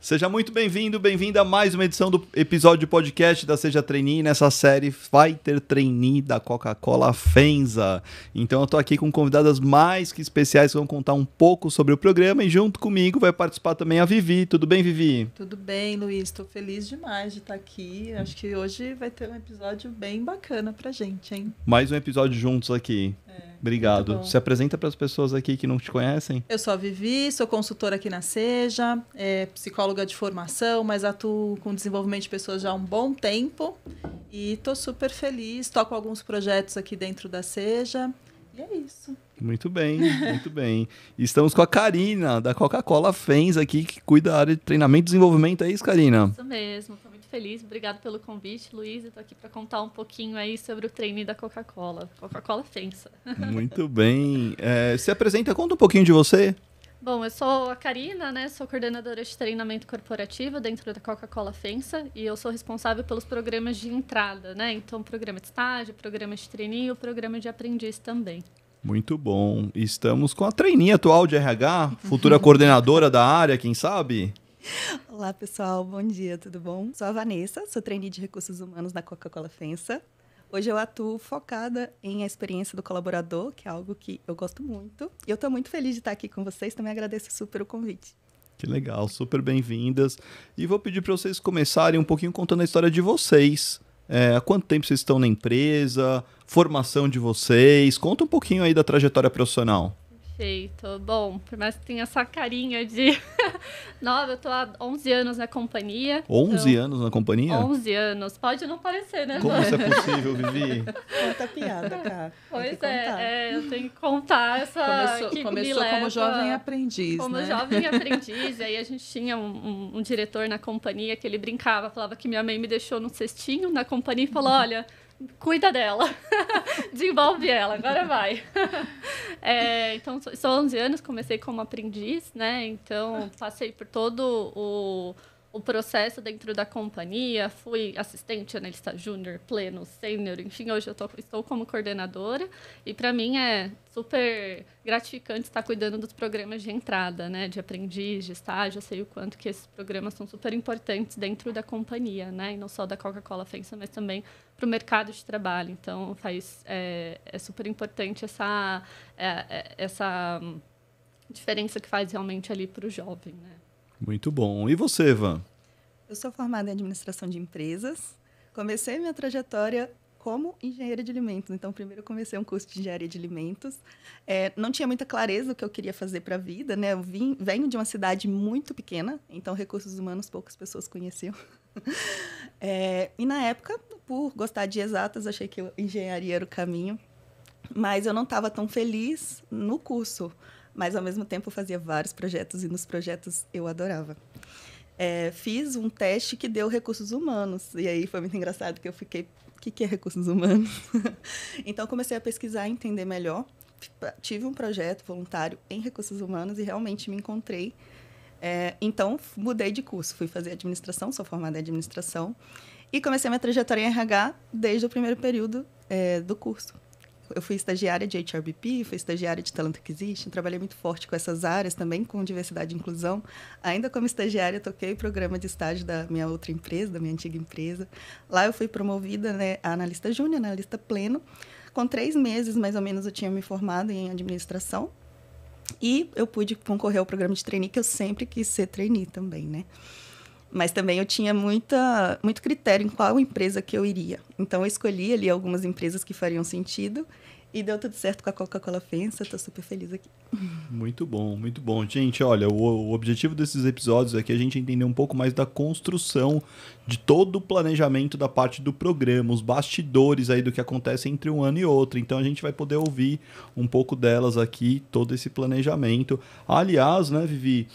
Seja muito bem-vindo, bem-vinda a mais uma edição do episódio de podcast da Seja Trainee. Nessa série vai ter trainee da Coca-Cola FEMSA. Então eu tô aqui com convidadas mais que especiais que vão contar um pouco sobre o programa e junto comigo vai participar também a Vivi. Tudo bem, Vivi? Tudo bem, Luiz. Estou feliz demais de estar aqui. Acho que hoje vai ter um episódio bem bacana pra gente, hein? Mais um episódio juntos aqui. Obrigado. Se apresenta para as pessoas aqui que não te conhecem. Eu sou a Vivi, sou consultora aqui na Seja, psicóloga de formação, mas atuo com desenvolvimento de pessoas já há um bom tempo. E estou super feliz, toco alguns projetos aqui dentro da Seja. E é isso. Muito bem, muito bem. E estamos com a Karina, da Coca-Cola FEMSA aqui, que cuida da área de treinamento e desenvolvimento. É isso, Karina? Isso mesmo, estou muito feliz. Obrigado pelo convite, Luiz. Estou aqui para contar um pouquinho aí sobre o trainee da Coca-Cola. Coca-Cola FEMSA. Muito bem. Se apresenta, conta um pouquinho de você. Bom, eu sou a Karina, né? Sou coordenadora de treinamento corporativo dentro da Coca-Cola FEMSA e eu sou responsável pelos programas de entrada, né? Então, programa de estágio, programa de trainee e o programa de aprendiz também. Muito bom. Estamos com a trainee atual de RH, futura coordenadora da área, quem sabe? Olá, pessoal. Bom dia, tudo bom? Sou a Vanessa, sou trainee de recursos humanos na Coca-Cola FEMSA. Hoje eu atuo focada em a experiência do colaborador, que é algo que eu gosto muito. E eu estou muito feliz de estar aqui com vocês, também agradeço super o convite. Que legal, super bem-vindas. E vou pedir para vocês começarem um pouquinho contando a história de vocês. Há quanto tempo vocês estão na empresa? Formação de vocês? Conta um pouquinho aí da trajetória profissional. Perfeito. Bom, por mais que tenha essa carinha de nova, eu tô há 11 anos na companhia. 11 anos na companhia? 11 anos. Pode não parecer, né? Como isso é possível, Vivi? Conta a piada, cara. Pois eu tenho que contar essa... Começou como jovem aprendiz, como né? jovem aprendiz. Aí a gente tinha um diretor na companhia que ele brincava, falava que minha mãe me deixou num cestinho na companhia e falou, olha... Cuida dela, desenvolve ela, agora vai. Então, sou 11 anos, comecei como aprendiz, né? Então, passei por todo o processo dentro da companhia, fui assistente, analista júnior, pleno, sênior, enfim, hoje estou como coordenadora e para mim é super gratificante estar cuidando dos programas de entrada, né, de aprendiz, de estágio. Eu sei o quanto que esses programas são super importantes dentro da companhia, né, e não só da Coca-Cola FEMSA, mas também para o mercado de trabalho. Então, é super importante essa diferença que faz realmente ali para o jovem, né. Muito bom. E você, Van? Eu sou formada em administração de empresas. Comecei minha trajetória como engenheira de alimentos. Então, primeiro eu comecei um curso de engenharia de alimentos. Não tinha muita clareza do que eu queria fazer para a vida, né? Eu venho de uma cidade muito pequena, então recursos humanos poucas pessoas conheciam. E na época, por gostar de exatas, achei que engenharia era o caminho. Mas eu não estava tão feliz no curso. Mas, ao mesmo tempo, eu fazia vários projetos e nos projetos eu adorava. Fiz um teste que deu recursos humanos. E aí foi muito engraçado que eu fiquei, o que é recursos humanos? Então, comecei a pesquisar, entender melhor. Tive um projeto voluntário em recursos humanos e realmente me encontrei. Então, mudei de curso. Fui fazer administração, sou formada em administração. E comecei minha trajetória em RH desde o primeiro período do curso. Eu fui estagiária de HRBP, fui estagiária de Talent Acquisition, trabalhei muito forte com essas áreas também, com diversidade e inclusão. Ainda como estagiária, toquei o programa de estágio da minha outra empresa, da minha antiga empresa. Lá eu fui promovida, né, a analista júnior, analista pleno. Com 3 meses, mais ou menos, eu tinha me formado em administração. E eu pude concorrer ao programa de trainee, que eu sempre quis ser trainee também, né? Mas também eu tinha muito critério em qual empresa que eu iria. Então, eu escolhi ali algumas empresas que fariam sentido e deu tudo certo com a Coca-Cola FEMSA. Estou super feliz aqui. Muito bom, muito bom. Gente, olha, o objetivo desses episódios é que a gente entender um pouco mais da construção de todo o planejamento da parte do programa, os bastidores aí do que acontece entre um ano e outro. Então, a gente vai poder ouvir um pouco delas aqui, todo esse planejamento. Aliás, né, Vivi,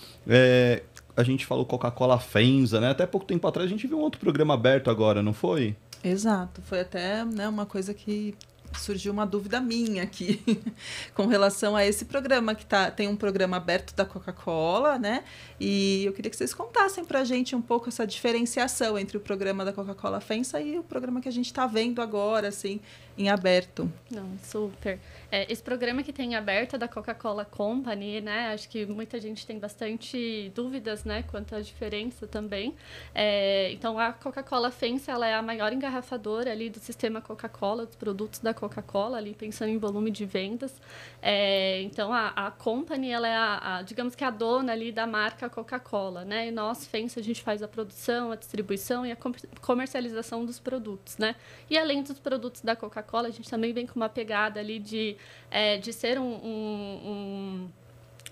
a gente falou Coca-Cola FEMSA, né? Até pouco tempo atrás a gente viu um outro programa aberto agora, não foi? Exato. Foi até, né, uma coisa que surgiu uma dúvida minha aqui com relação a esse programa que tem um programa aberto da Coca-Cola, né? E eu queria que vocês contassem para a gente um pouco essa diferenciação entre o programa da Coca-Cola FEMSA e o programa que a gente está vendo agora, assim, em aberto. Não, super. Esse programa que tem aberto da Coca-Cola Company, né? Acho que muita gente tem bastante dúvidas, né? Quanto à diferença também. Então, a Coca-Cola FEMSA, ela é a maior engarrafadora ali do sistema Coca-Cola, dos produtos da Coca-Cola, ali pensando em volume de vendas. Então, a Company, ela é digamos que a dona ali da marca Coca-Cola, né? E nós, FEMSA, a gente faz a produção, a distribuição e a comercialização dos produtos, né? E além dos produtos da Coca-Cola, a gente também vem com uma pegada ali de ser um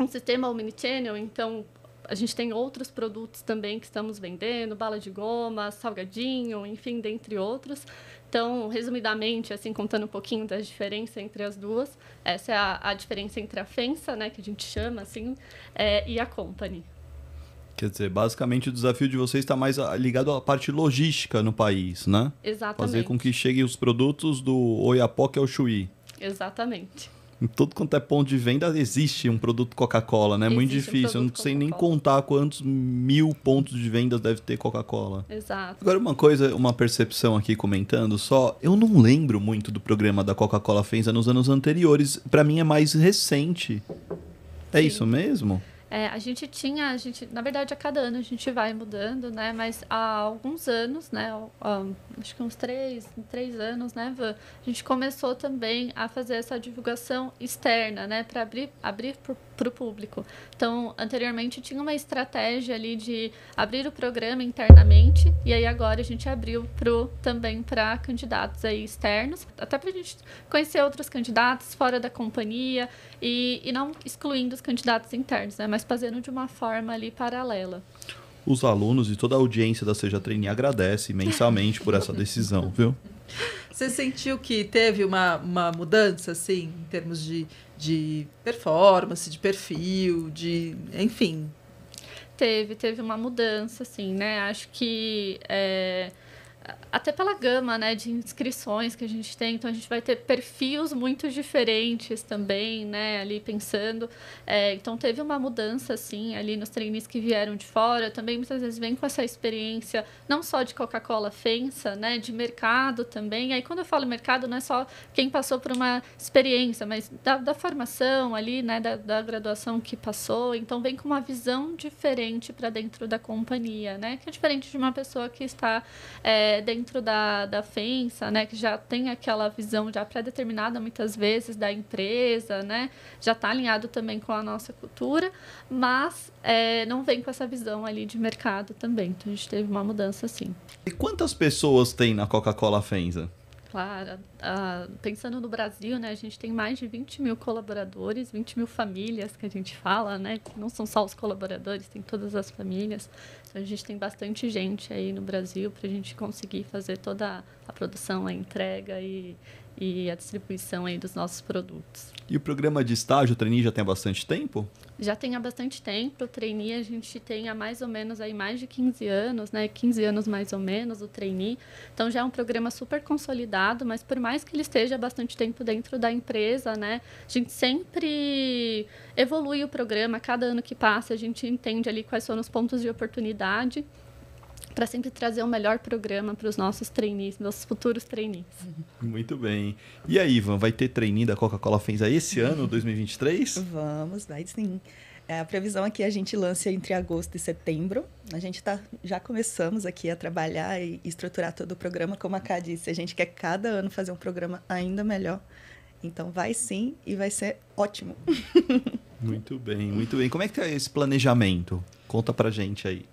sistema omnichannel. Então, a gente tem outros produtos também que estamos vendendo, bala de goma, salgadinho, enfim, dentre outros. Então, resumidamente, assim, contando um pouquinho da diferença entre as duas, essa é a diferença entre a FEMSA, né, que a gente chama, assim, e a Company. Quer dizer, basicamente o desafio de vocês está mais ligado à parte logística no país, né? Exatamente. Fazer com que cheguem os produtos do Oiapoque ao Chuí. Exatamente. Em todo quanto é ponto de venda, existe um produto Coca-Cola, né? É muito difícil. Eu não sei nem contar quantos 1000 pontos de vendas deve ter Coca-Cola. Exato. Agora, uma percepção aqui comentando só. Eu não lembro muito do programa da Coca-Cola FEMSA nos anos anteriores. Para mim é mais recente. É Sim. isso mesmo? Na verdade, a cada ano a gente vai mudando, né? Mas há alguns anos, né? Acho que uns 3 anos, né, Van? A gente começou também a fazer essa divulgação externa, né? Para abrir para o público. Então, anteriormente tinha uma estratégia ali de abrir o programa internamente, e aí agora a gente abriu também para candidatos aí externos, até para a gente conhecer outros candidatos fora da companhia e não excluindo os candidatos internos, né? Mas fazendo de uma forma ali paralela. Os alunos e toda a audiência da Seja Trainee agradece imensamente por essa decisão, viu? Você sentiu que teve uma mudança, assim, em termos de performance, de perfil, enfim? Teve uma mudança, assim, né? Acho que até pela gama, né, de inscrições que a gente tem, então a gente vai ter perfis muito diferentes também, né, ali pensando. Então teve uma mudança, assim, ali nos trainees que vieram de fora, também muitas vezes vem com essa experiência, não só de Coca-Cola FEMSA, né, de mercado também. E aí quando eu falo mercado, não é só quem passou por uma experiência, mas da formação ali, né, da graduação que passou. Então vem com uma visão diferente para dentro da companhia, né, que é diferente de uma pessoa que está dentro da FEMSA, né, que já tem aquela visão já pré-determinada muitas vezes da empresa, né, já está alinhado também com a nossa cultura, mas não vem com essa visão ali de mercado também. Então a gente teve uma mudança sim. E quantas pessoas tem na Coca-Cola FEMSA? Claro, pensando no Brasil, né, a gente tem mais de 20 mil colaboradores, 20 mil famílias que a gente fala, né, que não são só os colaboradores, tem todas as famílias. Então a gente tem bastante gente aí no Brasil para a gente conseguir fazer toda a produção, a entrega e a distribuição aí dos nossos produtos. E o programa de estágio, o trainee, já tem há bastante tempo? Já tem há bastante tempo. O trainee a gente tem há mais ou menos aí mais de 15 anos, né? 15 anos mais ou menos o trainee. Então já é um programa super consolidado, mas por mais que ele esteja há bastante tempo dentro da empresa, né? A gente sempre evolui o programa. Cada ano que passa a gente entende ali quais são os pontos de oportunidade para sempre trazer o melhor programa para os nossos trainees, nossos futuros trainees. Muito bem. E aí, Ivan, vai ter trainee da Coca-Cola FEMSA esse ano, 2023? Vamos, vai sim. A previsão aqui é a gente lança entre agosto e setembro. A gente já começamos aqui a trabalhar e estruturar todo o programa. Como a Ká disse, a gente quer cada ano fazer um programa ainda melhor. Então vai sim e vai ser ótimo. Muito bem, muito bem. Como é que é esse planejamento? Conta pra gente aí.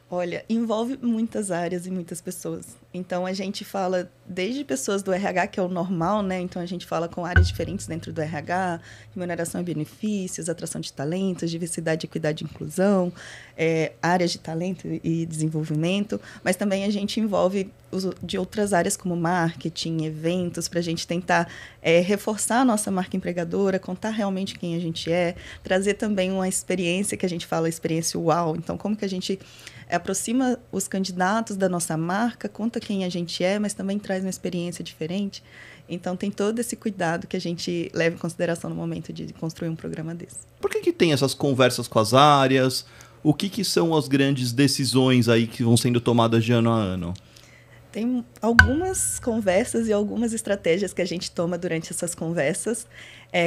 Olha, envolve muitas áreas e muitas pessoas. Então, a gente fala desde pessoas do RH, que é o normal, né? Então, a gente fala com áreas diferentes dentro do RH, remuneração e benefícios, atração de talentos, diversidade, equidade e inclusão, áreas de talento e desenvolvimento, mas também a gente envolve de outras áreas como marketing, eventos, para a gente tentar reforçar a nossa marca empregadora, contar realmente quem a gente é, trazer também uma experiência que a gente fala, experiência uau. Então, como que a gente aproxima os candidatos da nossa marca, conta quem a gente é, mas também traz uma experiência diferente. Então, tem todo esse cuidado que a gente leva em consideração no momento de construir um programa desse. Por que tem essas conversas com as áreas? O que são as grandes decisões aí que vão sendo tomadas de ano a ano? Tem algumas conversas e algumas estratégias que a gente toma durante essas conversas.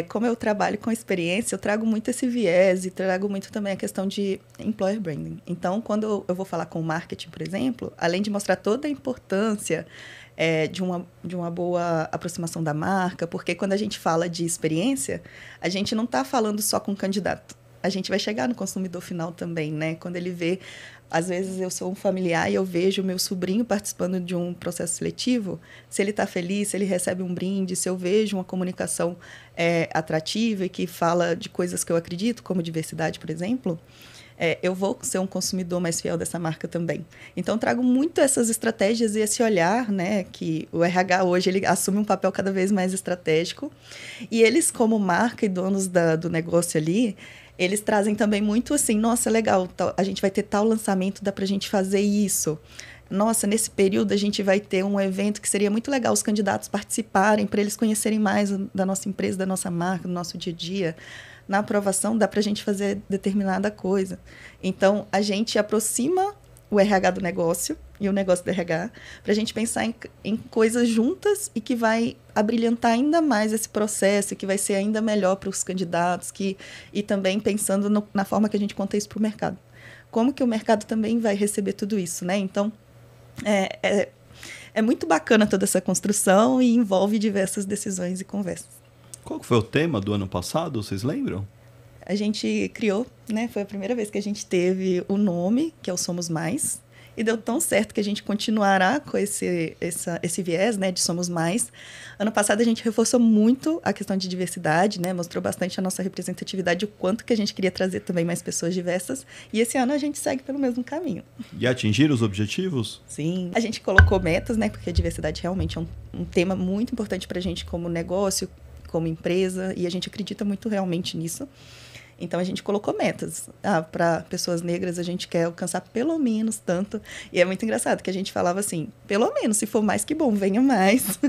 Como eu trabalho com experiência, eu trago muito esse viés e trago muito também a questão de employer branding. Então, quando eu vou falar com o marketing, por exemplo, além de mostrar toda a importância de uma boa aproximação da marca, porque quando a gente fala de experiência, a gente não está falando só com o candidato. A gente vai chegar no consumidor final também, né? Quando ele vê, às vezes eu sou um familiar e eu vejo o meu sobrinho participando de um processo seletivo, se ele está feliz, se ele recebe um brinde, se eu vejo uma comunicação atrativa e que fala de coisas que eu acredito, como diversidade, por exemplo, eu vou ser um consumidor mais fiel dessa marca também. Então, trago muito essas estratégias e esse olhar, né, que o RH hoje ele assume um papel cada vez mais estratégico. E eles, como marca e donos do negócio ali, eles trazem também muito assim, nossa, legal, a gente vai ter tal lançamento, dá para a gente fazer isso. Nossa, nesse período a gente vai ter um evento que seria muito legal os candidatos participarem, para eles conhecerem mais da nossa empresa, da nossa marca, do nosso dia a dia. Na aprovação, dá para a gente fazer determinada coisa. Então, a gente aproxima o RH do negócio e o negócio do RH para a gente pensar em coisas juntas e que vai abrilhantar ainda mais esse processo, que vai ser ainda melhor para os candidatos, e também pensando na forma que a gente conta isso para o mercado. Como que o mercado também vai receber tudo isso, né? Então, é muito bacana toda essa construção e envolve diversas decisões e conversas. Qual foi o tema do ano passado, vocês lembram? A gente criou, né? Foi a primeira vez que a gente teve o nome, que é o Somos Mais. E deu tão certo que a gente continuará com esse viés, né, de Somos Mais. Ano passado a gente reforçou muito a questão de diversidade, né? Mostrou bastante a nossa representatividade, o quanto que a gente queria trazer também mais pessoas diversas. E esse ano a gente segue pelo mesmo caminho. E atingir os objetivos? Sim. A gente colocou metas, né? Porque a diversidade realmente é um tema muito importante para a gente como negócio, como empresa, e a gente acredita muito realmente nisso. Então, a gente colocou metas. Para pessoas negras, a gente quer alcançar pelo menos tanto. E é muito engraçado que a gente falava assim, pelo menos, se for mais que bom, venha mais.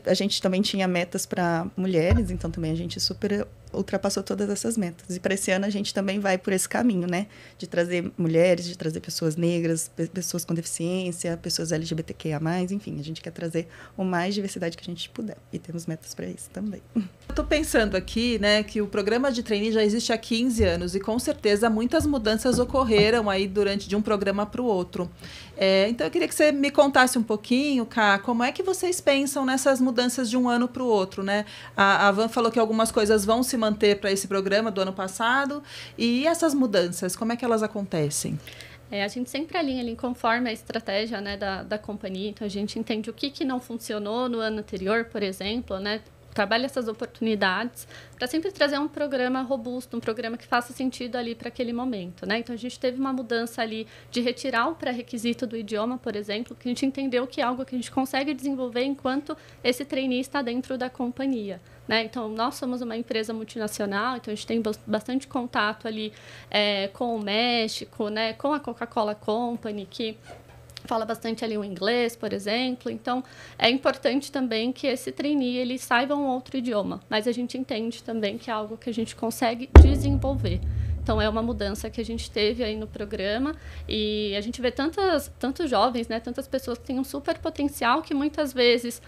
A gente também tinha metas para mulheres, então também a gente super ultrapassou todas essas metas. E para esse ano, a gente também vai por esse caminho, né? De trazer mulheres, de trazer pessoas negras, pessoas com deficiência, pessoas LGBTQIA+, enfim, a gente quer trazer o mais diversidade que a gente puder. E temos metas para isso também. Estou pensando aqui, né, que o programa de trainee já existe há 15 anos e com certeza muitas mudanças ocorreram aí durante de um programa para o outro. Então eu queria que você me contasse um pouquinho, Ká, como é que vocês pensam nessas mudanças de um ano para o outro, né? A Van falou que algumas coisas vão se manter para esse programa do ano passado, e essas mudanças, como é que elas acontecem? A gente sempre alinha ali conforme a estratégia, né, da companhia, então a gente entende o que não funcionou no ano anterior, por exemplo, né? Trabalha essas oportunidades para sempre trazer um programa robusto, um programa que faça sentido ali para aquele momento, né? Então, a gente teve uma mudança ali de retirar o pré-requisito do idioma, por exemplo, porque a gente entendeu que é algo que a gente consegue desenvolver enquanto esse trainee está dentro da companhia, né? Então, nós somos uma empresa multinacional, então a gente tem bastante contato ali com o México, né? Com a Coca-Cola Company, que fala bastante ali o inglês, por exemplo. Então, é importante também que esse trainee ele saiba um outro idioma, mas a gente entende também que é algo que a gente consegue desenvolver. Então, é uma mudança que a gente teve aí no programa e a gente vê tantos jovens, né, tantas pessoas que têm um super potencial que muitas vezes,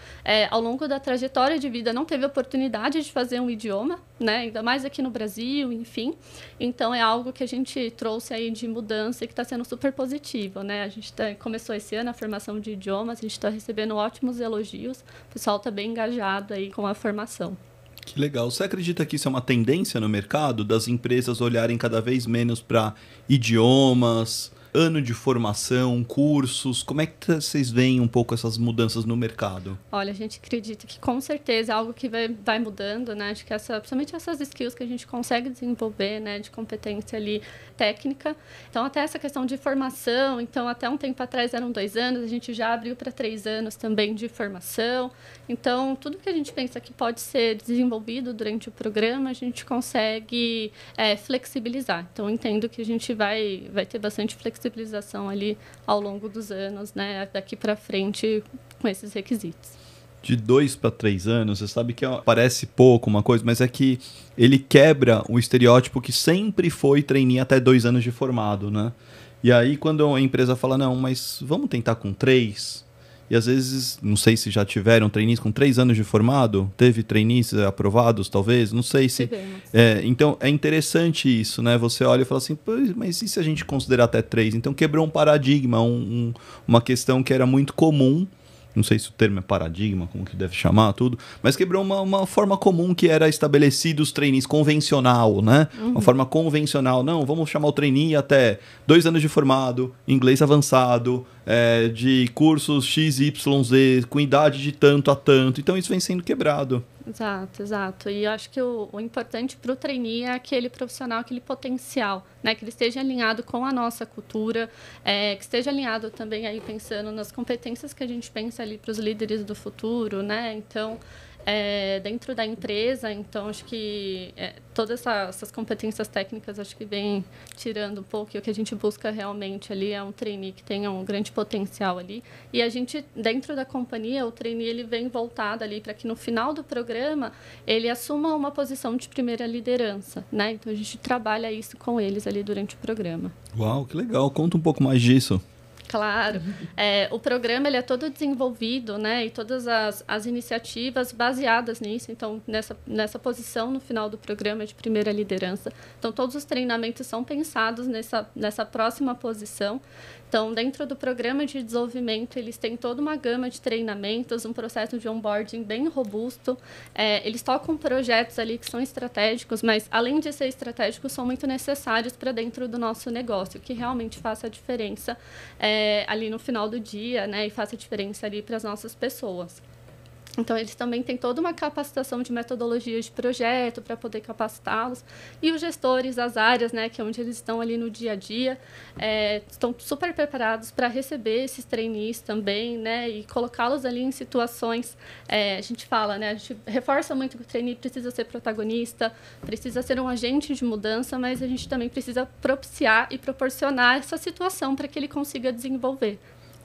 ao longo da trajetória de vida, não teve oportunidade de fazer um idioma, né, ainda mais aqui no Brasil, enfim. Então, é algo que a gente trouxe aí de mudança e que está sendo super positivo, né? A gente começou esse ano a formação de idiomas, a gente está recebendo ótimos elogios, o pessoal está bem engajado aí com a formação. Que legal. Você acredita que isso é uma tendência no mercado, das empresas olharem cada vez menos para idiomas, ano de formação, cursos? Como é que vocês veem um pouco essas mudanças no mercado? Olha, a gente acredita que com certeza é algo que vai mudando, né? Acho que principalmente essas skills que a gente consegue desenvolver, né? De competência ali técnica. Então, até essa questão de formação, então até um tempo atrás eram 2 anos, a gente já abriu para 3 anos também de formação. Então, tudo que a gente pensa que pode ser desenvolvido durante o programa, a gente consegue flexibilizar. Então, entendo que a gente vai ter bastante flexibilidade flexibilização ali ao longo dos anos, né, daqui para frente com esses requisitos. De 2 para 3 anos, você sabe que parece pouco uma coisa, mas é que ele quebra o estereótipo que sempre foi trainee até 2 anos de formado, né? E aí quando a empresa fala, não, mas vamos tentar com 3... E às vezes, não sei se já tiveram trainees com 3 anos de formado, teve trainees aprovados, talvez, não sei se... Então, é interessante isso, né? Você olha e fala assim, mas e se a gente considerar até 3? Então, quebrou um paradigma, uma questão que era muito comum, não sei se o termo é paradigma, como que deve chamar, tudo, mas quebrou uma forma comum que era estabelecido os trainees convencional, né? Uma forma convencional, não, vamos chamar o trainee até 2 anos de formado, inglês avançado, de cursos XYZ, com idade de tanto a tanto, então isso vem sendo quebrado. Exato. E eu acho que o importante para o trainee é aquele profissional, aquele potencial, né? Que ele esteja alinhado com a nossa cultura, que esteja alinhado também aí pensando nas competências que a gente pensa ali para os líderes do futuro, né? Então, dentro da empresa, então acho que todas essas competências técnicas acho que vem tirando um pouco, e o que a gente busca realmente ali é um trainee que tenha um grande potencial ali, e a gente, dentro da companhia, o trainee ele vem voltado ali para que no final do programa ele assuma uma posição de primeira liderança, né? Então a gente trabalha isso com eles ali durante o programa. Uau, que legal, conta um pouco mais disso. Claro. O programa ele é todo desenvolvido, né? E todas as iniciativas baseadas nisso. Então, nessa posição no final do programa de primeira liderança. Então, todos os treinamentos são pensados nessa próxima posição. Então, dentro do programa de desenvolvimento, eles têm toda uma gama de treinamentos, um processo de onboarding bem robusto. Eles tocam projetos ali que são estratégicos, mas, além de ser estratégicos, são muito necessários para dentro do nosso negócio, que realmente faça a diferença ali no final do dia, né? E faça a diferença ali para as nossas pessoas. Então, eles também têm toda uma capacitação de metodologias de projeto para poder capacitá-los. E os gestores, as áreas, né, que é onde eles estão ali no dia a dia, estão super preparados para receber esses trainees também, né, e colocá-los ali em situações, a gente fala, né, a gente reforça muito que o trainee precisa ser protagonista, precisa ser um agente de mudança, mas a gente também precisa propiciar e proporcionar essa situação para que ele consiga desenvolver.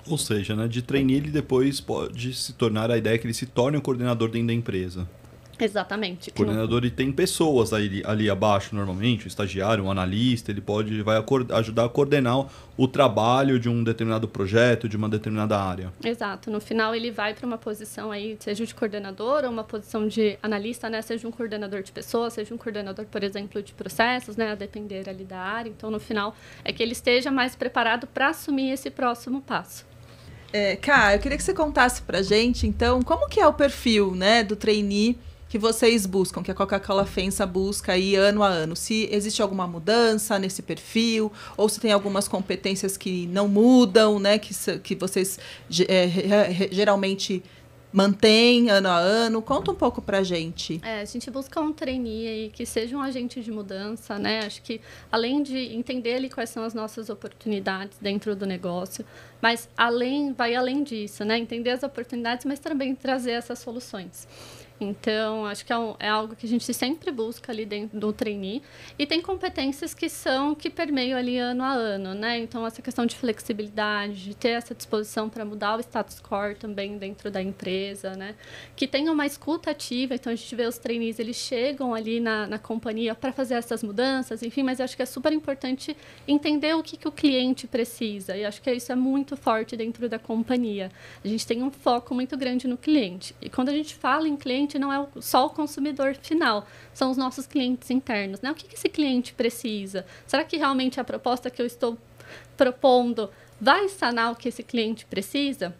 Ou seja, né, de trainee ele depois pode se tornar a ideia que ele se torne um coordenador dentro da empresa. Exatamente. O coordenador ele tem pessoas ali abaixo normalmente, um estagiário, um analista, ele vai ajudar a coordenar o trabalho de um determinado projeto, de uma determinada área. Exato. No final ele vai para uma posição aí, seja de coordenador ou uma posição de analista, né? Seja um coordenador de pessoas, seja um coordenador, por exemplo, de processos, né? A depender ali da área. Então, no final, é que ele esteja mais preparado para assumir esse próximo passo. Ká, eu queria que você contasse pra gente, então, como que é o perfil, né, do trainee que vocês buscam, que a Coca-Cola FEMSA busca aí ano a ano? Se existe alguma mudança nesse perfil, ou se tem algumas competências que não mudam, né, que vocês geralmente mantém ano a ano? Conta um pouco pra gente. A gente busca um trainee aí que seja um agente de mudança, né? Acho que além de entender ali quais são as nossas oportunidades dentro do negócio, mas vai além disso, né? Entender as oportunidades, mas também trazer essas soluções. Então, acho que é algo que a gente sempre busca ali dentro do trainee. E tem competências que permeiam ali ano a ano, né? Então, essa questão de flexibilidade, de ter essa disposição para mudar o status quo também dentro da empresa, né? Que tenha uma escuta ativa. Então, a gente vê os trainees, eles chegam ali na companhia para fazer essas mudanças, enfim, mas eu acho que é super importante entender o que o cliente precisa. E acho que isso é muito forte dentro da companhia. A gente tem um foco muito grande no cliente. E quando a gente fala em cliente, não é só o consumidor final, são os nossos clientes internos, né? O que esse cliente precisa? Será que realmente a proposta que eu estou propondo vai sanar o que esse cliente precisa?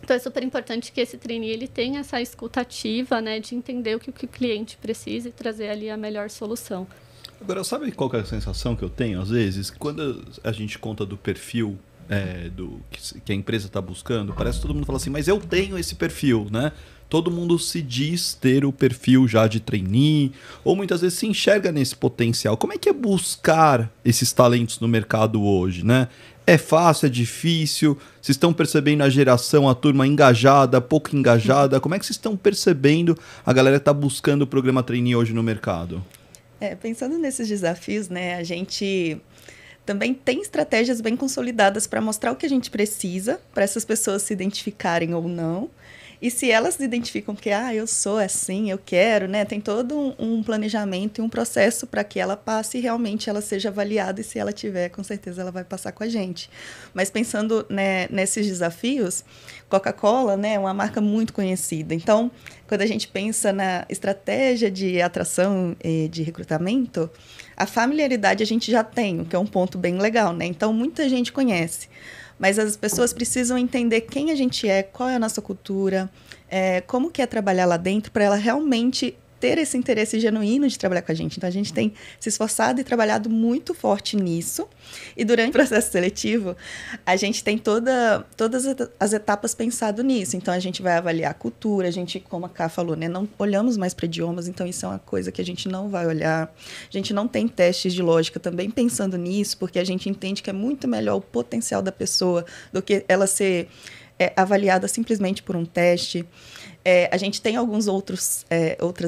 Então, é super importante que esse trainee ele tenha essa escuta ativa, né, de entender o que o cliente precisa e trazer ali a melhor solução. Agora, sabe qual que é a sensação que eu tenho, às vezes? Quando a gente conta do perfil que a empresa está buscando, parece que todo mundo fala assim, mas eu tenho esse perfil, né? Todo mundo se diz ter o perfil já de trainee, ou muitas vezes se enxerga nesse potencial. Como é que é buscar esses talentos no mercado hoje, né? É fácil, é difícil? Vocês estão percebendo a geração, a turma engajada, pouco engajada? Como é que vocês estão percebendo a galera que está buscando o programa trainee hoje no mercado? Pensando nesses desafios, né, a gente também tem estratégias bem consolidadas para mostrar o que a gente precisa, para essas pessoas se identificarem ou não. E se elas se identificam que, eu sou assim, eu quero, né? Tem todo um planejamento e um processo para que ela passe e realmente ela seja avaliada. E se ela tiver, com certeza ela vai passar com a gente. Mas pensando, né, nesses desafios, Coca-Cola, né, é uma marca muito conhecida. Então, quando a gente pensa na estratégia de atração e de recrutamento, a familiaridade a gente já tem, o que é um ponto bem legal, né? Então, muita gente conhece. Mas as pessoas precisam entender quem a gente é, qual é a nossa cultura, como que é trabalhar lá dentro, para ela realmente ter esse interesse genuíno de trabalhar com a gente. Então, a gente tem se esforçado e trabalhado muito forte nisso. E durante o processo seletivo, a gente tem todas as etapas pensado nisso. Então, a gente vai avaliar a cultura, a gente, como a Ká falou, né, não olhamos mais para idiomas, então isso é uma coisa que a gente não vai olhar. A gente não tem testes de lógica também pensando nisso, porque a gente entende que é muito melhor o potencial da pessoa do que ela ser avaliada simplesmente por um teste. A gente tem outras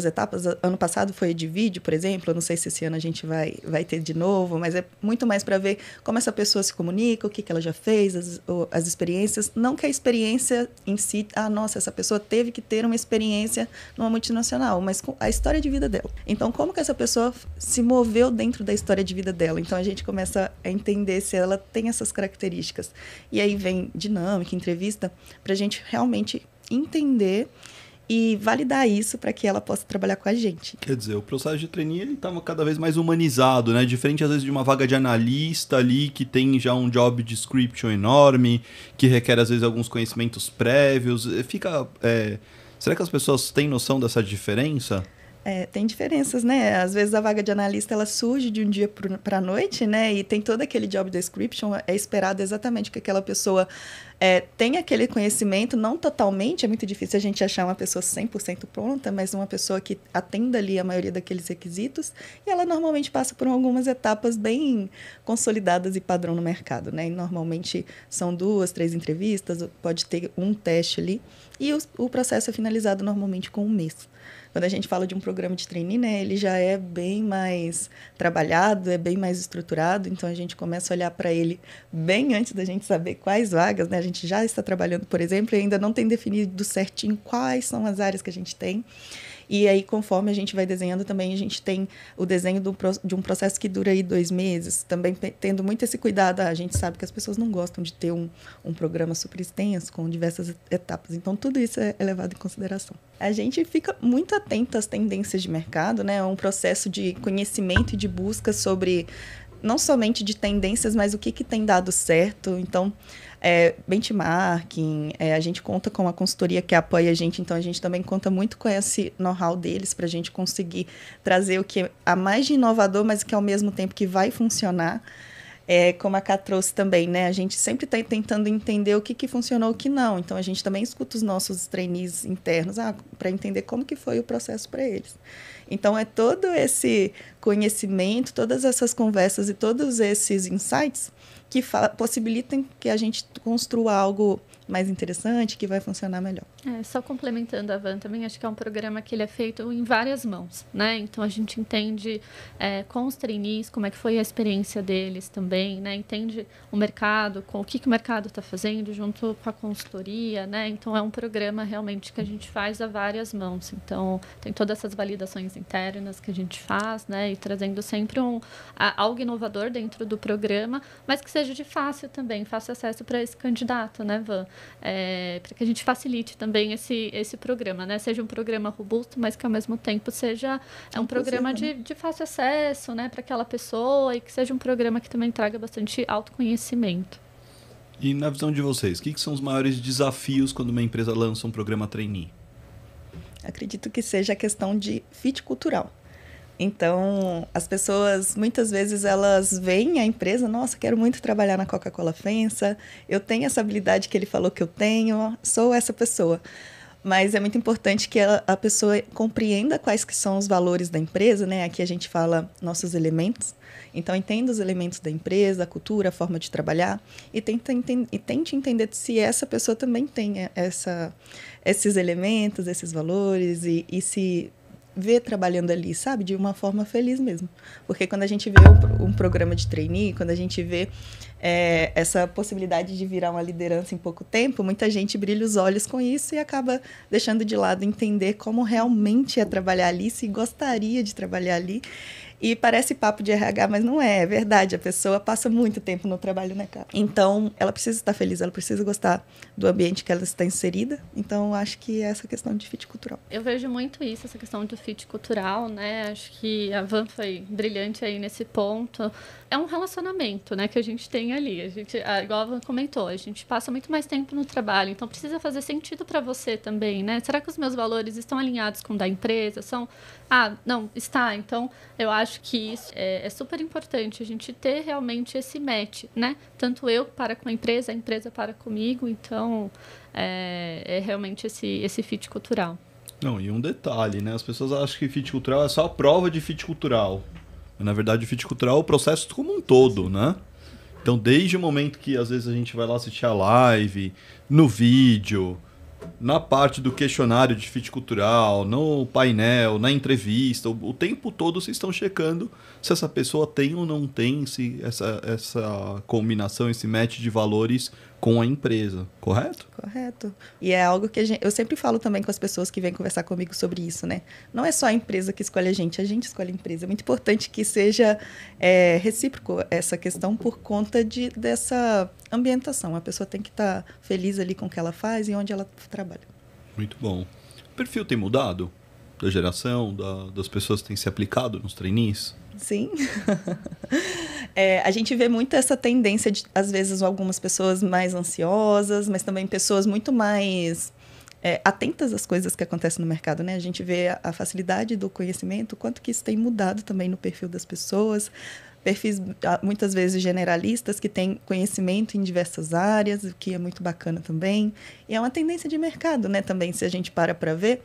etapas. Ano passado foi de vídeo, por exemplo. Eu não sei se esse ano a gente vai ter de novo, mas é muito mais para ver como essa pessoa se comunica, o que ela já fez, as experiências. Não que a experiência em si, nossa, essa pessoa teve que ter uma experiência numa multinacional, mas com a história de vida dela. Então, como que essa pessoa se moveu dentro da história de vida dela? Então, a gente começa a entender se ela tem essas características. E aí vem dinâmica, entrevista, para a gente realmente entender e validar isso para que ela possa trabalhar com a gente. Quer dizer, o processo de trainee ele estava cada vez mais humanizado, né? Diferente às vezes de uma vaga de analista ali que tem já um job description enorme, que requer às vezes alguns conhecimentos prévios. Será que as pessoas têm noção dessa diferença? Tem diferenças, né? Às vezes a vaga de analista ela surge de um dia para a noite, né? E tem todo aquele job description, é esperado exatamente que aquela pessoa tenha aquele conhecimento, não totalmente, é muito difícil a gente achar uma pessoa 100% pronta, mas uma pessoa que atenda ali a maioria daqueles requisitos, e ela normalmente passa por algumas etapas bem consolidadas e padrão no mercado, né? E normalmente são 2, 3 entrevistas, pode ter um teste ali, e o processo é finalizado normalmente com 1 mês. Quando a gente fala de um programa de trainee, né, ele já é bem mais trabalhado, é bem mais estruturado, então a gente começa a olhar para ele bem antes da gente saber quais vagas, né? A gente já está trabalhando, por exemplo, e ainda não tem definido certinho quais são as áreas que a gente tem. E aí, conforme a gente vai desenhando também, a gente tem o desenho de um processo que dura aí 2 meses, também tendo muito esse cuidado. A gente sabe que as pessoas não gostam de ter um programa super extenso, com diversas etapas. Então, tudo isso é levado em consideração. A gente fica muito atento às tendências de mercado, né? É um processo de conhecimento e de busca sobre, não somente de tendências, mas o que tem dado certo. Então, benchmarking, a gente conta com uma consultoria que apoia a gente, então a gente também conta muito com esse know-how deles para a gente conseguir trazer o que há mais de inovador, mas que ao mesmo tempo que vai funcionar. Como a Ká trouxe também, né? A gente sempre está tentando entender o que funcionou e o que não. Então, a gente também escuta os nossos trainees internos para entender como que foi o processo para eles. Então, é todo esse conhecimento, todas essas conversas e todos esses insights que possibilitam que a gente construa algo mais interessante, que vai funcionar melhor. Só complementando a Van, também acho que é um programa que ele é feito em várias mãos, né? Então, a gente entende com os trainees como é que foi a experiência deles também, né? Entende o mercado, com o que o mercado está fazendo junto com a consultoria, né? Então, é um programa realmente que a gente faz a várias mãos. Então, tem todas essas validações internas que a gente faz, né? E trazendo sempre algo inovador dentro do programa, mas que seja de fácil acesso para esse candidato, né, Van? Para que a gente facilite também esse programa, né? Seja um programa robusto, mas que ao mesmo tempo seja um programa de fácil acesso, né, para aquela pessoa, e que seja um programa que também traga bastante autoconhecimento. E na visão de vocês, o que são os maiores desafios quando uma empresa lança um programa trainee? Acredito que seja a questão de fit cultural. Então, as pessoas, muitas vezes, elas veem a empresa, nossa, quero muito trabalhar na Coca-Cola FEMSA, eu tenho essa habilidade que ele falou que eu tenho, sou essa pessoa. Mas é muito importante que a pessoa compreenda quais que são os valores da empresa, né? Aqui a gente fala nossos elementos. Então, entenda os elementos da empresa, a cultura, a forma de trabalhar, e tente entender se essa pessoa também tem esses elementos, esses valores, e se vê trabalhando ali, sabe? De uma forma feliz mesmo. Porque quando a gente vê um programa de trainee, quando a gente vê essa possibilidade de virar uma liderança em pouco tempo, muita gente brilha os olhos com isso e acaba deixando de lado entender como realmente é trabalhar ali, se gostaria de trabalhar ali. E parece papo de RH, mas não é verdade. A pessoa passa muito tempo no trabalho, né, cara? Então, ela precisa estar feliz, ela precisa gostar do ambiente que ela está inserida. Então, acho que é essa questão de fit cultural. Eu vejo muito isso, essa questão do fit cultural, né? Acho que a Van foi brilhante aí nesse ponto. É um relacionamento, né, que a gente tem ali. A gente, igual a Van comentou, a gente passa muito mais tempo no trabalho, então precisa fazer sentido para você também, né? Será que os meus valores estão alinhados com o da empresa? Não, está. Então, eu acho que isso é super importante, a gente ter realmente esse match, né? Tanto eu para com a empresa para comigo. Então, é realmente esse fit cultural. Não, e um detalhe, né? As pessoas acham que fit cultural é só a prova de fit cultural. Na verdade, o fit cultural é o processo como um todo, né? Então, desde o momento que às vezes a gente vai lá assistir a live, no vídeo, na parte do questionário de fit cultural, no painel, na entrevista, o tempo todo vocês estão checando se essa pessoa tem ou não tem essa combinação, esse match de valores com a empresa, correto? Correto. E é algo que eu sempre falo também com as pessoas que vêm conversar comigo sobre isso, né? Não é só a empresa que escolhe a gente escolhe a empresa. É muito importante que seja recíproco essa questão por conta dessa ambientação. A pessoa tem que estar feliz ali com o que ela faz e onde ela trabalha. Muito bom. O perfil tem mudado? Da geração, das pessoas que têm se aplicado nos trainees? Sim. A gente vê muito essa tendência de, às vezes, algumas pessoas mais ansiosas, mas também pessoas muito mais atentas às coisas que acontecem no mercado, né? A gente vê a facilidade do conhecimento, o quanto que isso tem mudado também no perfil das pessoas. Perfis, muitas vezes, generalistas, que têm conhecimento em diversas áreas, o que é muito bacana também. E é uma tendência de mercado, né? Também, se a gente para ver,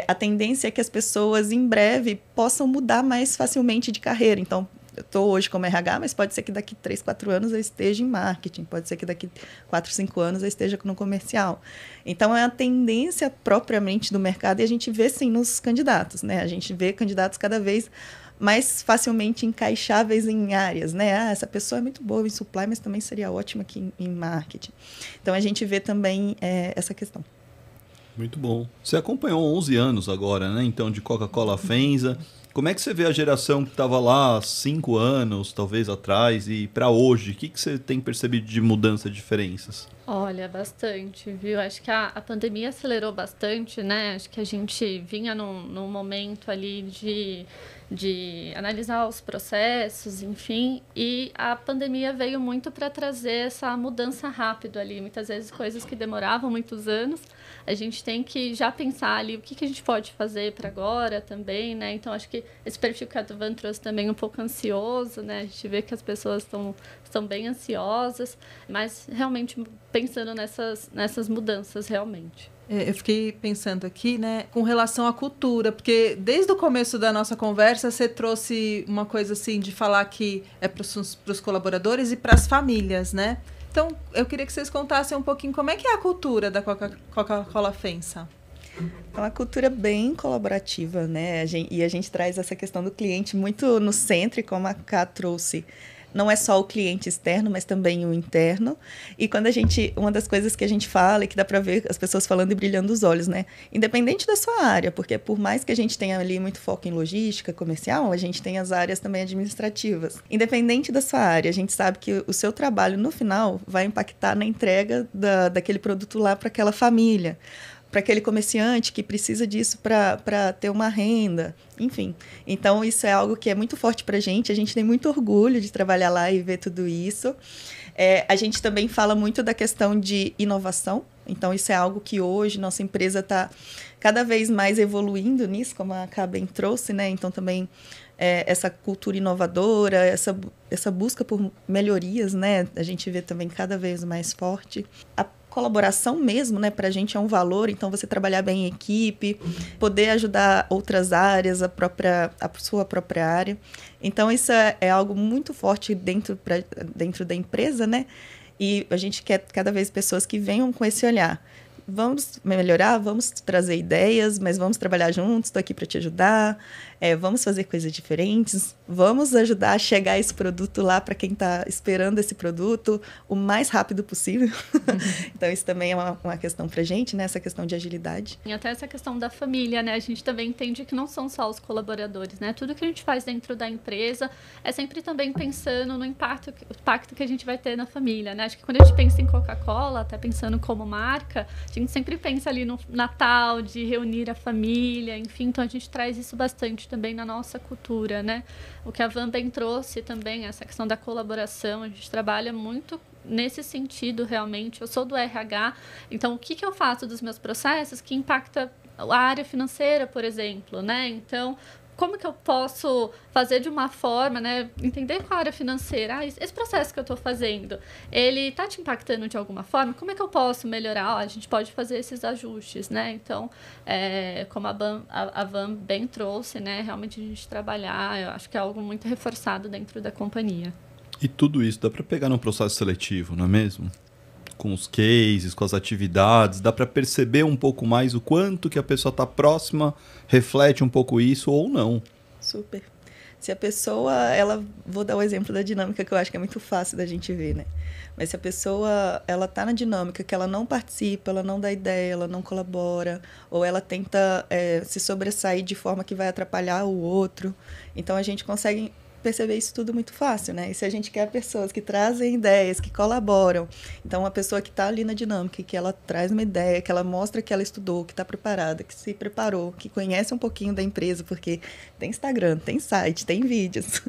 a tendência é que as pessoas, em breve, possam mudar mais facilmente de carreira. Então, eu estou hoje como RH, mas pode ser que daqui 3, 4 anos eu esteja em marketing, pode ser que daqui 4, 5 anos eu esteja no comercial. Então, é a tendência propriamente do mercado e a gente vê, sim, nos candidatos, né? A gente vê candidatos cada vez mais facilmente encaixáveis em áreas, né? Essa pessoa é muito boa em supply, mas também seria ótima aqui em marketing. Então, a gente vê também essa questão. Muito bom. Você acompanhou 11 anos agora, né? Então, de Coca-Cola FEMSA. Como é que você vê a geração que estava lá 5 anos, talvez, atrás, e para hoje? O que você tem percebido de mudança, de diferenças? Olha, bastante, viu? Acho que a pandemia acelerou bastante, né? Acho que a gente vinha num momento ali de analisar os processos, enfim, e a pandemia veio muito para trazer essa mudança rápida ali. Muitas vezes coisas que demoravam muitos anos, a gente tem que já pensar ali o que a gente pode fazer para agora também, né? Então, acho que esse perfil que a Van trouxe também um pouco ansioso, né? A gente vê que as pessoas estão bem ansiosas, mas realmente pensando nessas mudanças realmente. Eu fiquei pensando aqui, né, com relação à cultura, porque desde o começo da nossa conversa você trouxe uma coisa assim de falar que é para os colaboradores e para as famílias, né? Então, eu queria que vocês contassem um pouquinho como é que é a cultura da Coca-Cola FEMSA. É uma cultura bem colaborativa, né? E a gente traz essa questão do cliente muito no centro, como a Ká trouxe. Não é só o cliente externo, mas também o interno. E quando uma das coisas que a gente fala e que dá para ver as pessoas falando e brilhando os olhos, né? Independente da sua área, porque por mais que a gente tenha ali muito foco em logística, comercial, a gente tem as áreas também administrativas. Independente da sua área, a gente sabe que o seu trabalho, no final, vai impactar na entrega daquele produto lá para aquela família, para aquele comerciante que precisa disso para ter uma renda, enfim. Então, isso é algo que é muito forte para a gente tem muito orgulho de trabalhar lá e ver tudo isso. A gente também fala muito da questão de inovação, então isso é algo que hoje nossa empresa está cada vez mais evoluindo nisso, como a Ká bem trouxe, né? Então, também essa cultura inovadora, essa busca por melhorias, né? A gente vê também cada vez mais forte. A colaboração mesmo, né, para a gente é um valor, então você trabalhar bem em equipe, poder ajudar outras áreas, a sua própria área. Então, isso é algo muito forte dentro da empresa, né? E a gente quer cada vez pessoas que venham com esse olhar vamos melhorar, vamos trazer ideias, mas vamos trabalhar juntos, estou aqui para te ajudar, vamos fazer coisas diferentes, vamos ajudar a chegar esse produto lá para quem está esperando esse produto o mais rápido possível. Então, isso também é uma questão para a gente, né? Essa questão de agilidade. E até essa questão da família, né? A gente também entende que não são só os colaboradores, né? Tudo que a gente faz dentro da empresa é sempre também pensando no impacto que a gente vai ter na família, né? Acho que quando a gente pensa em Coca-Cola, até pensando como marca, a gente sempre pensa ali no Natal, de reunir a família, enfim. Então, a gente traz isso bastante também na nossa cultura, né? O que a Van bem trouxe também, essa questão da colaboração, a gente trabalha muito nesse sentido, realmente. Eu sou do RH, então o que eu faço dos meus processos que impacta a área financeira, por exemplo, né? Então, como que eu posso fazer de uma forma, né? Entender qual a área financeira. Esse processo que eu estou fazendo, ele está te impactando de alguma forma? Como é que eu posso melhorar? A gente pode fazer esses ajustes, né? Então, como a Van bem trouxe, né? Realmente a gente trabalhar, eu acho que é algo muito reforçado dentro da companhia. E tudo isso dá para pegar no processo seletivo, não é mesmo? Com os cases, com as atividades, dá para perceber um pouco mais o quanto que a pessoa está próxima, reflete um pouco isso ou não. Super. Se a pessoa, vou dar o exemplo da dinâmica que eu acho que é muito fácil da gente ver, né? Mas se a pessoa, ela tá na dinâmica que ela não participa, ela não dá ideia, ela não colabora, ou ela tenta se sobressair de forma que vai atrapalhar o outro, então a gente consegue perceber isso tudo muito fácil, né? E se a gente quer pessoas que trazem ideias, que colaboram, então uma pessoa que está ali na dinâmica, que ela traz uma ideia, que ela mostra que ela estudou, que está preparada, que se preparou, que conhece um pouquinho da empresa, porque tem Instagram, tem site, tem vídeos.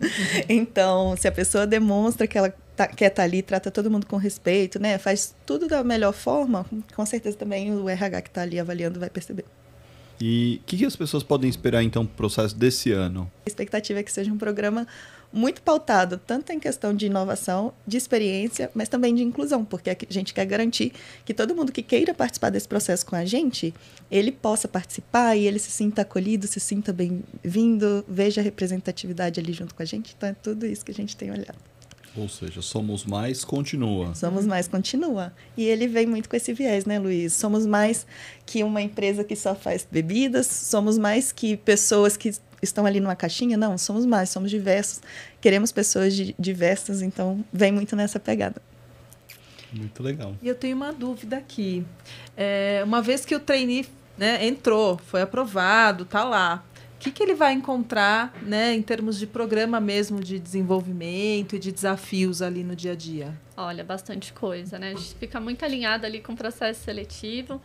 Então, se a pessoa demonstra que ela quer estar ali, trata todo mundo com respeito, né? Faz tudo da melhor forma, com certeza também o RH que está ali avaliando vai perceber. E o que as pessoas podem esperar, então, para o processo desse ano? A expectativa é que seja um programa muito pautado, tanto em questão de inovação, de experiência, mas também de inclusão, porque a gente quer garantir que todo mundo que queira participar desse processo com a gente, ele possa participar e ele se sinta acolhido, se sinta bem-vindo, veja a representatividade ali junto com a gente. Então, é tudo isso que a gente tem olhado. Ou seja, Somos Mais continua. Somos Mais continua. E ele vem muito com esse viés, né, Luiz? Somos mais que uma empresa que só faz bebidas, somos mais que pessoas que estão ali numa caixinha. Não, somos mais, somos diversos. Queremos pessoas diversas, então vem muito nessa pegada. Muito legal. E eu tenho uma dúvida aqui. Uma vez que o trainee, né, entrou, foi aprovado, está lá, o que ele vai encontrar, né, em termos de programa mesmo de desenvolvimento e de desafios ali no dia a dia? Olha, bastante coisa, né? A gente fica muito alinhado ali com o processo seletivo,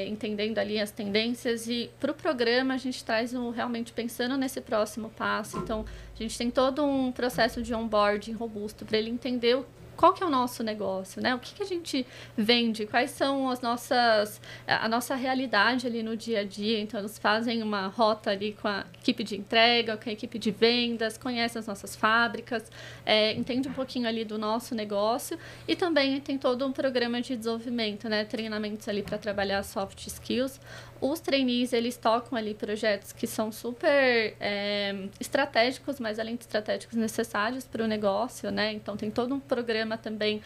entendendo ali as tendências, e para o programa a gente traz realmente pensando nesse próximo passo. Então, a gente tem todo um processo de onboarding robusto para ele entender qual que é o nosso negócio, né? O que a gente vende, quais são a nossa realidade ali no dia a dia. Então, eles fazem uma rota ali com a equipe de entrega, com a equipe de vendas, conhecem as nossas fábricas, entende um pouquinho ali do nosso negócio, e também tem todo um programa de desenvolvimento, né? Treinamentos ali para trabalhar soft skills. Os trainees, eles tocam ali projetos que são super estratégicos, mas além de estratégicos, necessários para o negócio, né? Então, tem todo um programa também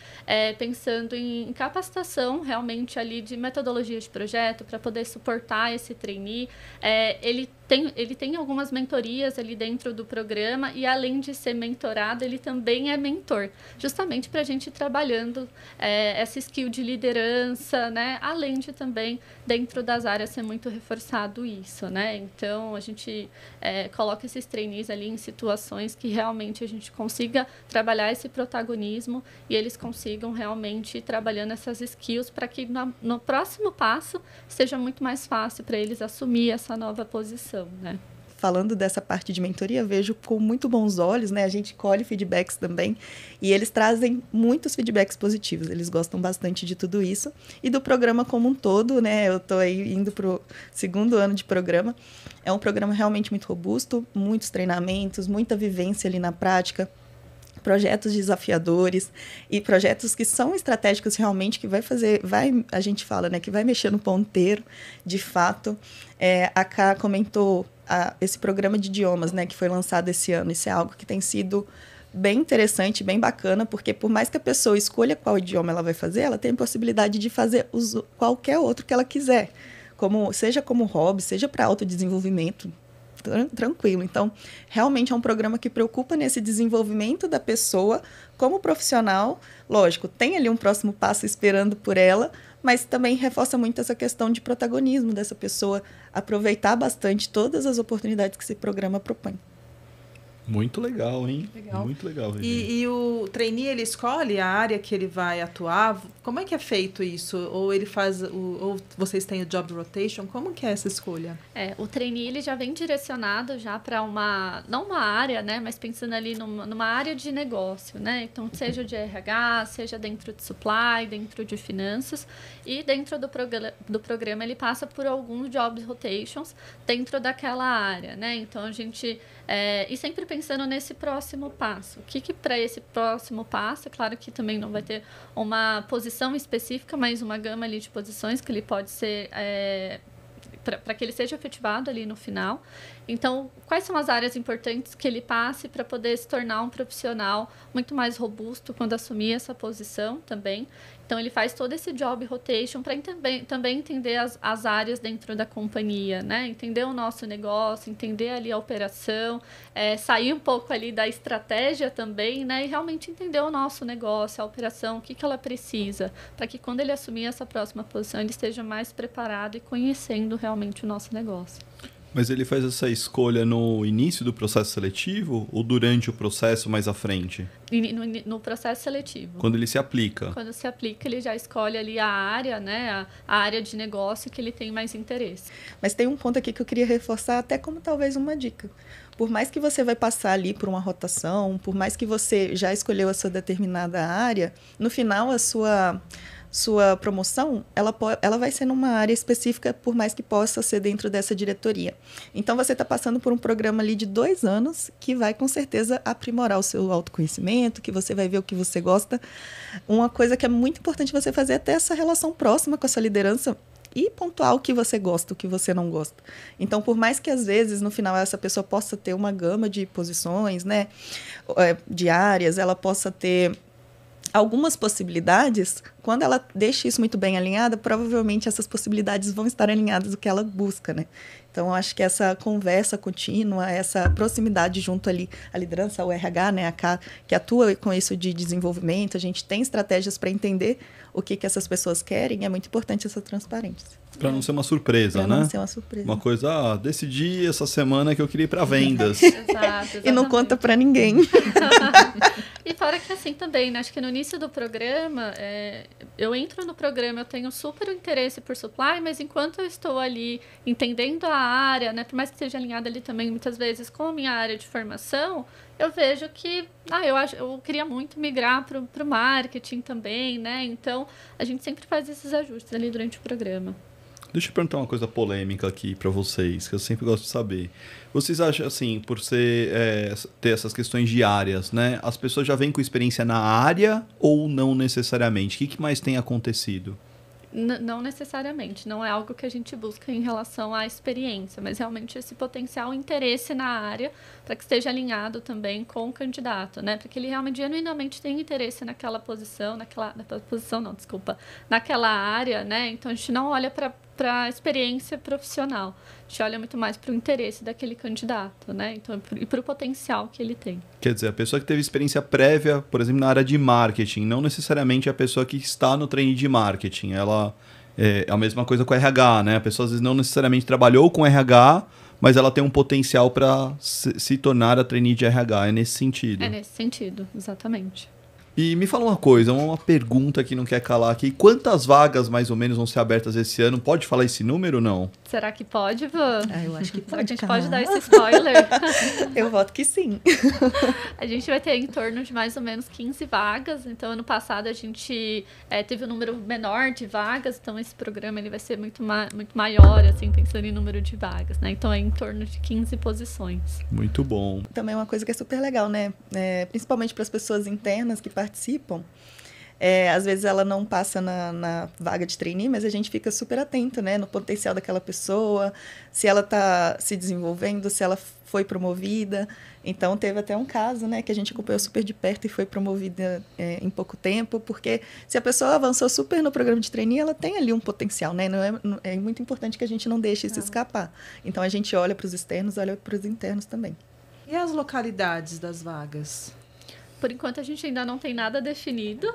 pensando em capacitação realmente ali de metodologia de projeto para poder suportar esse trainee. Ele tem algumas mentorias ali dentro do programa, e além de ser mentorado, ele também é mentor, justamente para a gente ir trabalhando essa skill de liderança, né? Além de também, dentro das áreas, ser muito reforçado isso, né? Então, a gente coloca esses trainees ali em situações que realmente a gente consiga trabalhar esse protagonismo e eles consigam realmente ir trabalhando essas skills para que no próximo passo seja muito mais fácil para eles assumir essa nova posição, né? Falando dessa parte de mentoria, vejo com muito bons olhos, né? A gente colhe feedbacks também e eles trazem muitos feedbacks positivos. Eles gostam bastante de tudo isso e do programa como um todo, né? Eu estou aí indo para o 2º ano de programa. É um programa realmente muito robusto, muitos treinamentos, muita vivência ali na prática, projetos desafiadores e projetos que são estratégicos realmente, que a gente fala, né? Que vai mexer no ponteiro, de fato. A Ká comentou esse programa de idiomas, né, que foi lançado esse ano. Isso é algo que tem sido bem interessante, bem bacana, porque por mais que a pessoa escolha qual idioma ela vai fazer, ela tem a possibilidade de fazer qualquer outro que ela quiser, seja como hobby, seja para autodesenvolvimento, tranquilo. Então, realmente é um programa que preocupa nesse desenvolvimento da pessoa como profissional. Lógico, tem ali um próximo passo esperando por ela, mas também reforça muito essa questão de protagonismo dessa pessoa, aproveitar bastante todas as oportunidades que esse programa propõe. Muito legal, hein? Legal. Muito legal. E o trainee, ele escolhe a área que ele vai atuar? Como é que é feito isso? Ou ele faz, ou vocês têm o job rotation? Como que é essa escolha? O trainee, ele já vem direcionado já para não uma área, né? Mas pensando ali numa área de negócio, né? Então, seja de RH, seja dentro de supply, dentro de finanças. E dentro do programa, ele passa por alguns job rotations dentro daquela área, né? Então, a gente... e sempre pensando nesse próximo passo. O que para esse próximo passo, é claro que também não vai ter uma posição específica, mas uma gama ali de posições que ele pode ser... para que ele seja efetivado ali no final. Então, quais são as áreas importantes que ele passe para poder se tornar um profissional muito mais robusto quando assumir essa posição também. Então, ele faz todo esse job rotation para também entender as áreas dentro da companhia, né? Entender o nosso negócio, entender ali a operação, sair um pouco ali da estratégia também, né? E realmente entender o nosso negócio, a operação, o que ela precisa, para que quando ele assumir essa próxima posição, ele esteja mais preparado e conhecendo realmente o nosso negócio. Mas ele faz essa escolha no início do processo seletivo ou durante o processo mais à frente? No processo seletivo. Quando ele se aplica? Quando se aplica, ele já escolhe ali a área, né? A área de negócio que ele tem mais interesse. Mas tem um ponto aqui que eu queria reforçar, até como talvez uma dica. Por mais que você vai passar ali por uma rotação, por mais que você já escolheu a sua determinada área, no final a sua promoção, ela vai ser numa área específica, por mais que possa ser dentro dessa diretoria. Então, você está passando por um programa ali de 2 anos, que vai, com certeza, aprimorar o seu autoconhecimento, que você vai ver o que você gosta. Uma coisa que é muito importante você fazer é ter essa relação próxima com essa liderança e pontuar o que você gosta, o que você não gosta. Então, por mais que, às vezes, no final, essa pessoa possa ter uma gama de posições, né, de áreas, ela possa ter algumas possibilidades, quando ela deixa isso muito bem alinhada, provavelmente essas possibilidades vão estar alinhadas do que ela busca, né? Então, eu acho que essa conversa contínua, essa proximidade junto ali, a liderança, o RH, né, que atua com isso de desenvolvimento, a gente tem estratégias para entender o que essas pessoas querem, é muito importante essa transparência. Para não ser uma surpresa, pra né? não ser uma surpresa. Uma coisa, decidi essa semana que eu queria ir para vendas. Exato. E não conta para ninguém. E fora que assim também, né? Acho que no início do programa, eu entro no programa, eu tenho super interesse por supply, mas enquanto eu estou ali entendendo a área, né? Por mais que esteja alinhada ali também, muitas vezes, com a minha área de formação, eu vejo que eu queria muito migrar para o marketing também, né? Então, a gente sempre faz esses ajustes ali durante o programa. Deixa eu perguntar uma coisa polêmica aqui para vocês, que eu sempre gosto de saber. Vocês acham, assim, por ter essas questões diárias, né? As pessoas já vêm com experiência na área ou não necessariamente? O que mais tem acontecido? Não necessariamente, não é algo que a gente busca em relação à experiência, mas realmente esse potencial interesse na área para que esteja alinhado também com o candidato, né? Para que ele realmente genuinamente tenha interesse naquela posição, naquela área, né? Então a gente não olha para a experiência profissional, a gente olha muito mais para o interesse daquele candidato, né? Então, e para o potencial que ele tem. Quer dizer, a pessoa que teve experiência prévia, por exemplo, na área de marketing, não necessariamente a pessoa que está no trainee de marketing. Ela é a mesma coisa com RH, né? A pessoa às vezes não necessariamente trabalhou com RH, mas ela tem um potencial para se tornar a trainee de RH. É nesse sentido. É nesse sentido, exatamente. E me fala uma coisa, uma pergunta que não quer calar aqui. Quantas vagas, mais ou menos, vão ser abertas esse ano? Pode falar esse número ou não? Será que pode, Van? Eu acho que pode. Será que a gente pode dar esse spoiler? Eu voto que sim. A gente vai ter em torno de mais ou menos 15 vagas. Então, ano passado, a gente teve um número menor de vagas. Então, esse programa ele vai ser muito maior, assim, pensando em número de vagas, né? Então, é em torno de 15 posições. Muito bom. Também é uma coisa que é super legal, né? Principalmente para as pessoas internas que participam. Às vezes ela não passa na vaga de trainee, mas a gente fica super atento, né, no potencial daquela pessoa, se ela está se desenvolvendo, se ela foi promovida. Então, teve até um caso, né, que a gente acompanhou super de perto e foi promovida em pouco tempo, porque se a pessoa avançou super no programa de trainee, ela tem ali um potencial, né? É muito importante que a gente não deixe isso escapar. Então, a gente olha para os externos, olha para os internos também. E as localidades das vagas? Por enquanto, a gente ainda não tem nada definido.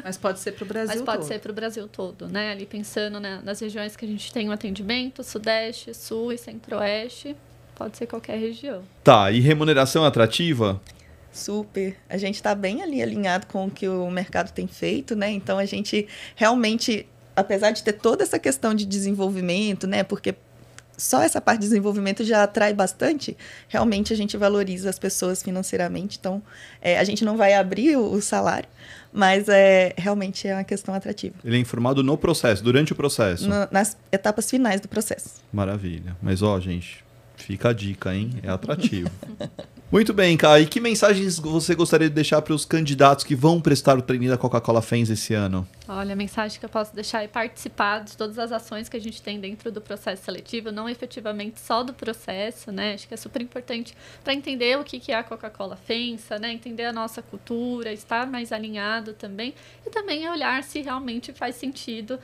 Mas pode ser para o Brasil todo. Mas pode ser para o Brasil todo, né? Ali pensando, né, nas regiões que a gente tem um atendimento, Sudeste, Sul e Centro-Oeste. Pode ser qualquer região. Tá, e remuneração atrativa? Super. A gente está bem ali alinhado com o que o mercado tem feito, né? Então, a gente realmente, apesar de ter toda essa questão de desenvolvimento, né? Porque só essa parte de desenvolvimento já atrai bastante, realmente a gente valoriza as pessoas financeiramente. Então, a gente não vai abrir o salário, mas realmente é uma questão atrativa. Ele é informado no processo, durante o processo? Nas etapas finais do processo. Maravilha. Mas, gente, fica a dica, hein? É atrativo. Muito bem, Kai. E que mensagens você gostaria de deixar para os candidatos que vão prestar o trainee da Coca-Cola FENS esse ano? Olha, a mensagem que eu posso deixar é participar de todas as ações que a gente tem dentro do processo seletivo, não efetivamente só do processo, né? Acho que é super importante para entender o que é a Coca-Cola FENSA, né? Entender a nossa cultura, estar mais alinhado também e também olhar se realmente faz sentido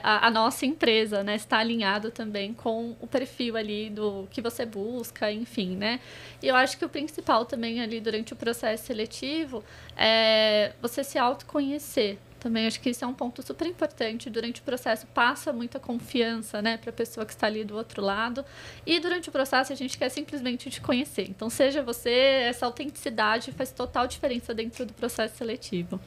a nossa empresa, né? Estar alinhado também com o perfil ali do que você busca, enfim, né? E eu acho que o principal também ali durante o processo seletivo é você se autoconhecer. Também acho que isso é um ponto super importante. Durante o processo, passa muita confiança, né, para a pessoa que está ali do outro lado. E durante o processo, a gente quer simplesmente te conhecer. Então, seja você, essa autenticidade faz total diferença dentro do processo seletivo.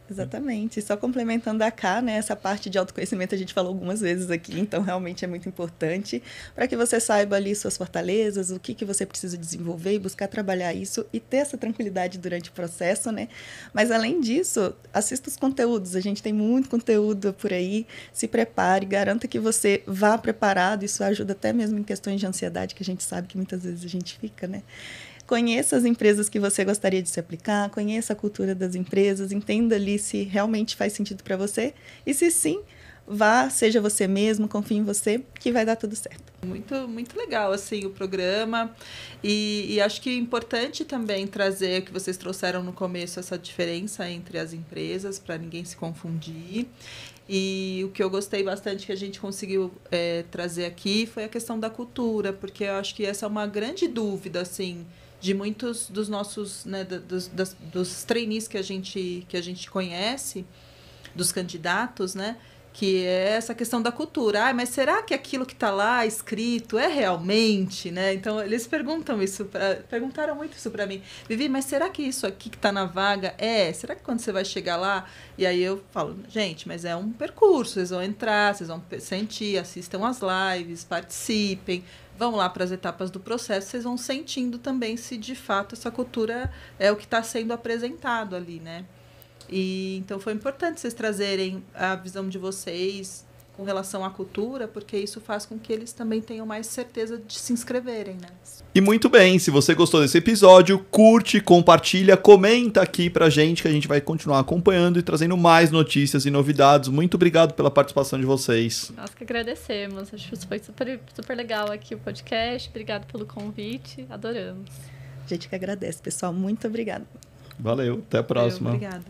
Exatamente. Só complementando a Cá, né, essa parte de autoconhecimento a gente falou algumas vezes aqui, então realmente é muito importante para que você saiba ali suas fortalezas, o que você precisa desenvolver e buscar trabalhar isso e ter essa tranquilidade durante o processo, né? Mas além disso, assista os conteúdos, a gente tem muito conteúdo por aí, se prepare, garanta que você vá preparado, isso ajuda até mesmo em questões de ansiedade, que a gente sabe que muitas vezes a gente fica, né? Conheça as empresas que você gostaria de se aplicar, conheça a cultura das empresas, entenda ali se realmente faz sentido para você e se sim, vá, seja você mesmo, confie em você, que vai dar tudo certo. Muito, muito legal, assim, o programa. E acho que é importante também trazer, que vocês trouxeram no começo, essa diferença entre as empresas, para ninguém se confundir. E o que eu gostei bastante que a gente conseguiu trazer aqui foi a questão da cultura, porque eu acho que essa é uma grande dúvida, assim, de muitos dos nossos, né, dos trainees que a gente conhece, dos candidatos, né, que é essa questão da cultura. Mas será que aquilo que está lá escrito é realmente, né? Então, eles perguntaram muito isso para mim. Vivi, mas será que isso aqui que está na vaga Será que quando você vai chegar lá? E aí eu falo, gente, mas é um percurso, vocês vão entrar, vocês vão sentir, assistam as lives, participem, vão lá para as etapas do processo, vocês vão sentindo também se de fato essa cultura é o que está sendo apresentado ali, né? E então foi importante vocês trazerem a visão de vocês com relação à cultura, porque isso faz com que eles também tenham mais certeza de se inscreverem, né? E muito bem, se você gostou desse episódio, curte, compartilha, comenta aqui pra gente que a gente vai continuar acompanhando e trazendo mais notícias e novidades. Muito obrigado pela participação de vocês. Nós que agradecemos. Acho que foi super, super legal aqui o podcast. Obrigado pelo convite. Adoramos. A gente que agradece, pessoal. Muito obrigada. Valeu, até a próxima. Obrigada.